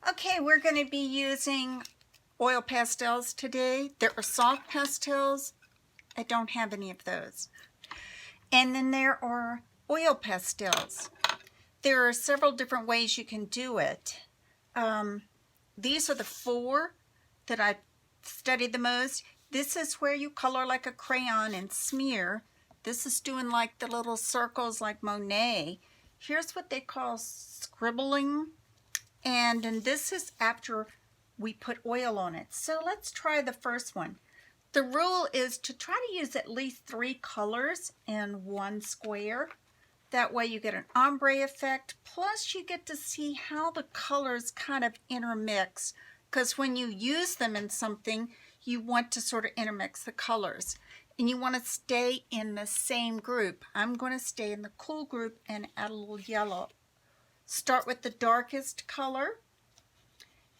Okay, we're going to be using oil pastels today. There are soft pastels. I don't have any of those. And then there are oil pastels. There are several different ways you can do it. These are the four that I studied the most. This is where you color like a crayon and smear. This is doing like the little circles like Monet. Here's what they call scribbling. And then this is after we put oil on it. So let's try the first one. The rule is to try to use at least 3 colors in one square. That way you get an ombre effect, plus you get to see how the colors kind of intermix, because when you use them in something, you want to sort of intermix the colors. And you want to stay in the same group. I'm going to stay in the cool group and add a little yellow. Start with the darkest color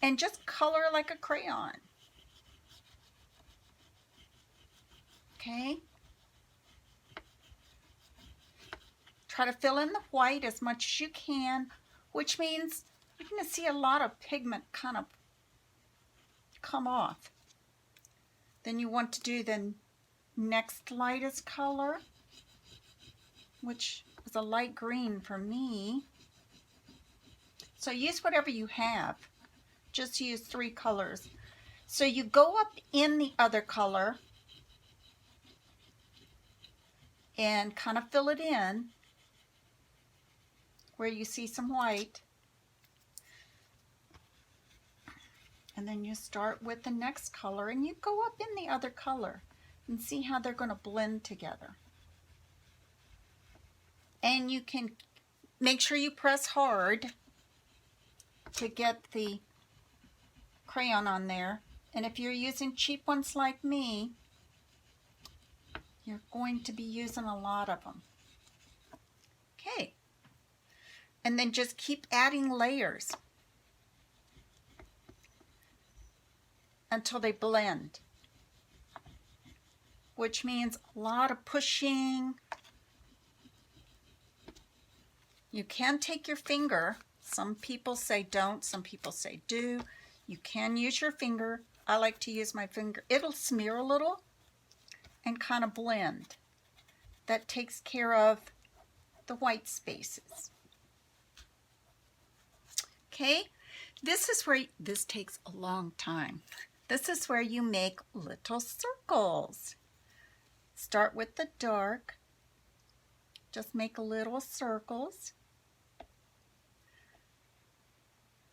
and just color like a crayon. Okay? Try to fill in the white as much as you can, which means you're going to see a lot of pigment kind of come off. Then you want to do the next lightest color, which is a light green for me. So use whatever you have. Just use 3 colors. So you go up in the other color and kind of fill it in where you see some white. And then you start with the next color and you go up in the other color and see how they're going to blend together. And you can make sure you press hard to get the crayon on there. And if you're using cheap ones like me, you're going to be using a lot of them. Okay. And then just keep adding layers until they blend, which means a lot of pushing. You can take your finger. Some people say don't, some people say do. You can use your finger. I like to use my finger. It'll smear a little and kind of blend. That takes care of the white spaces. Okay, this is where, this takes a long time. This is where you make little circles. Start with the dark. Just make little circles.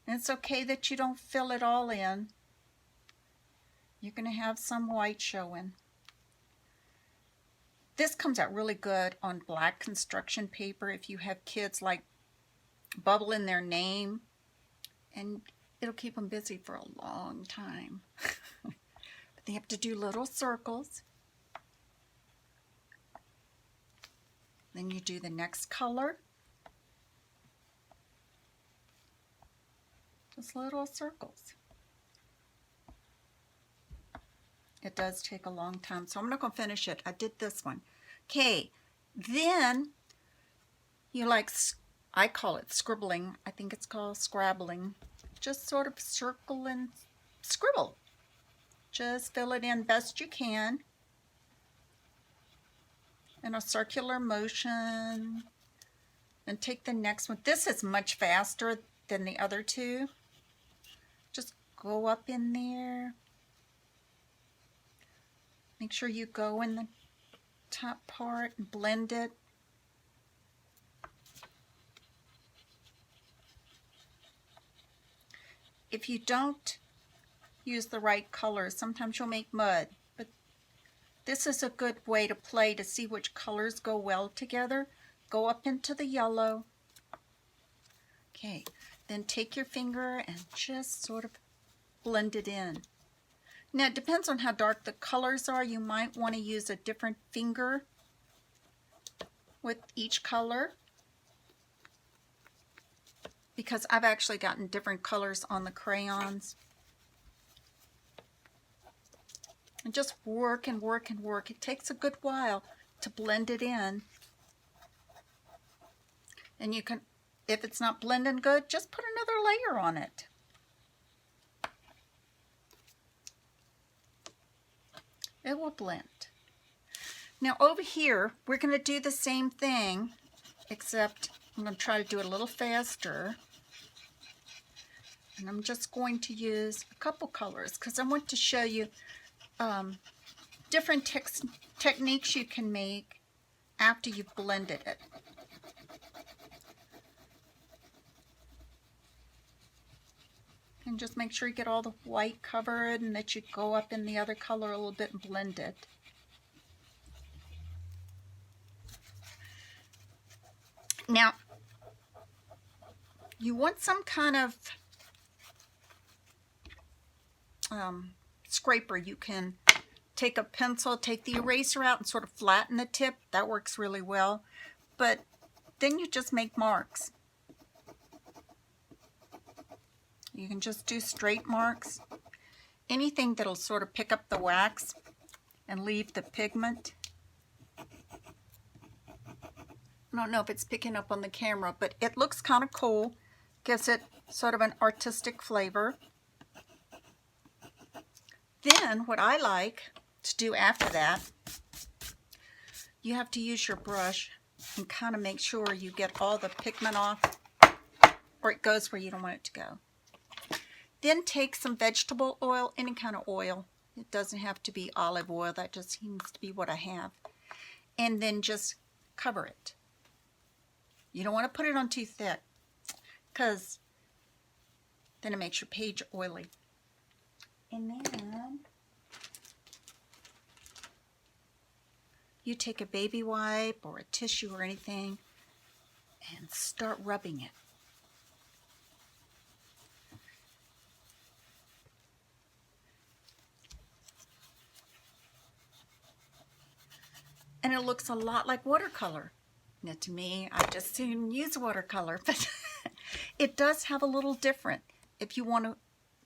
And it's okay that you don't fill it all in. You're going to have some white showing. This comes out really good on black construction paper if you have kids like bubbling their name, and it'll keep them busy for a long time. But they have to do little circles. Then you do the next color. Just little circles. It does take a long time, so I'm not going to finish it. I did this one. Okay, then you like, I call it scribbling. I think it's called scrabbling. Just sort of circle and scribble. Just fill it in best you can in a circular motion. And take the next one. This is much faster than the other two. Just go up in there. Make sure you go in the top part and blend it. If you don't use the right colors, sometimes you'll make mud, but this is a good way to play to see which colors go well together. Go up into the yellow. Okay, then take your finger and just sort of blend it in. Now, it depends on how dark the colors are. You might want to use a different finger with each color, because I've actually gotten different colors on the crayons. And just work and work and work. It takes a good while to blend it in. And you can, if it's not blending good, just put another layer on it. It will blend. Now over here, we're going to do the same thing, except I'm going to try to do it a little faster. And I'm just going to use a couple colors because I want to show you different techniques you can make after you've blended it. And just make sure you get all the white covered and that you go up in the other color a little bit and blend it. Now, you want some kind of scraper. You can take a pencil, take the eraser out and sort of flatten the tip. That works really well. But then you just make marks. You can just do straight marks. Anything that'll sort of pick up the wax and leave the pigment. I don't know if it's picking up on the camera, but it looks kind of cool. Gives it sort of an artistic flavor. Then what I like to do after that, you have to use your brush and kind of make sure you get all the pigment off, or it goes where you don't want it to go. Then take some vegetable oil, any kind of oil. It doesn't have to be olive oil. That just seems to be what I have. And then just cover it. You don't want to put it on too thick because then it makes your page oily. And then you take a baby wipe or a tissue or anything and start rubbing it. And it looks a lot like watercolor. Now to me, I just soon use watercolor, but it does have a little different if you want to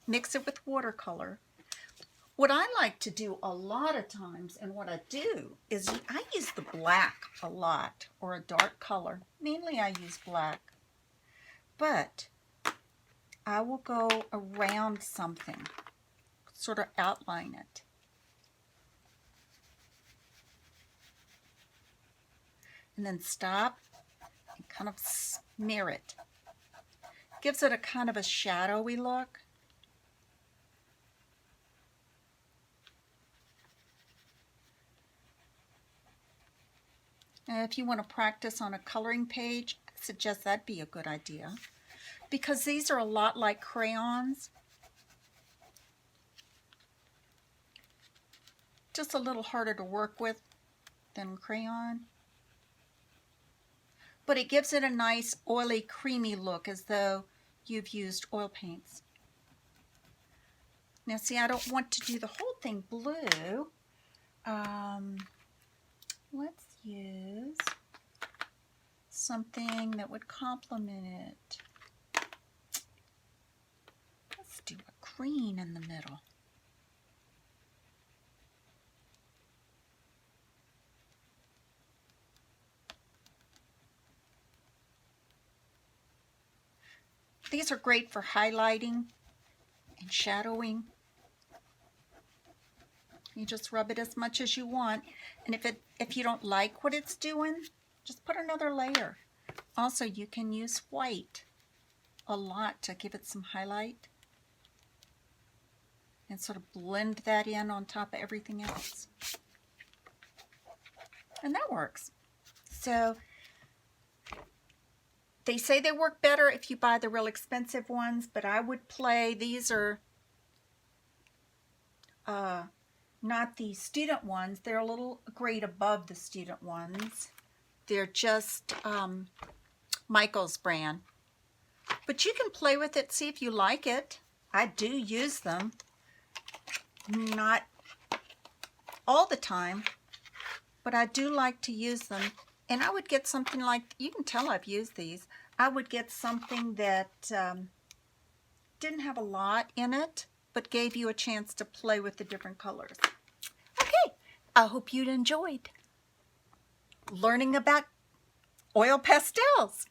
mix it with watercolor. What I like to do a lot of times, and what I do, is I use the black a lot, or a dark color. Mainly I use black. But I will go around something, sort of outline it. And then stop and kind of smear it. Gives it a kind of a shadowy look. And if you want to practice on a coloring page, I suggest that'd be a good idea. Because these are a lot like crayons. Just a little harder to work with than crayon. But it gives it a nice oily, creamy look as though you've used oil paints. Now see, I don't want to do the whole thing blue. Let's use something that would complement it. Let's do a green in the middle. These are great for highlighting and shadowing. You just rub it as much as you want. And if you don't like what it's doing, just put another layer. Also, you can use white a lot to give it some highlight. And sort of blend that in on top of everything else. And that works. So they say they work better if you buy the real expensive ones, but I would play, these are not the student ones. They're a little grade above the student ones. They're just Michael's brand. But you can play with it, see if you like it. I do use them. Not all the time, but I do like to use them. And I would get something like, you can tell I've used these. I would get something that didn't have a lot in it, but gave you a chance to play with the different colors. Okay, I hope you enjoyed learning about oil pastels.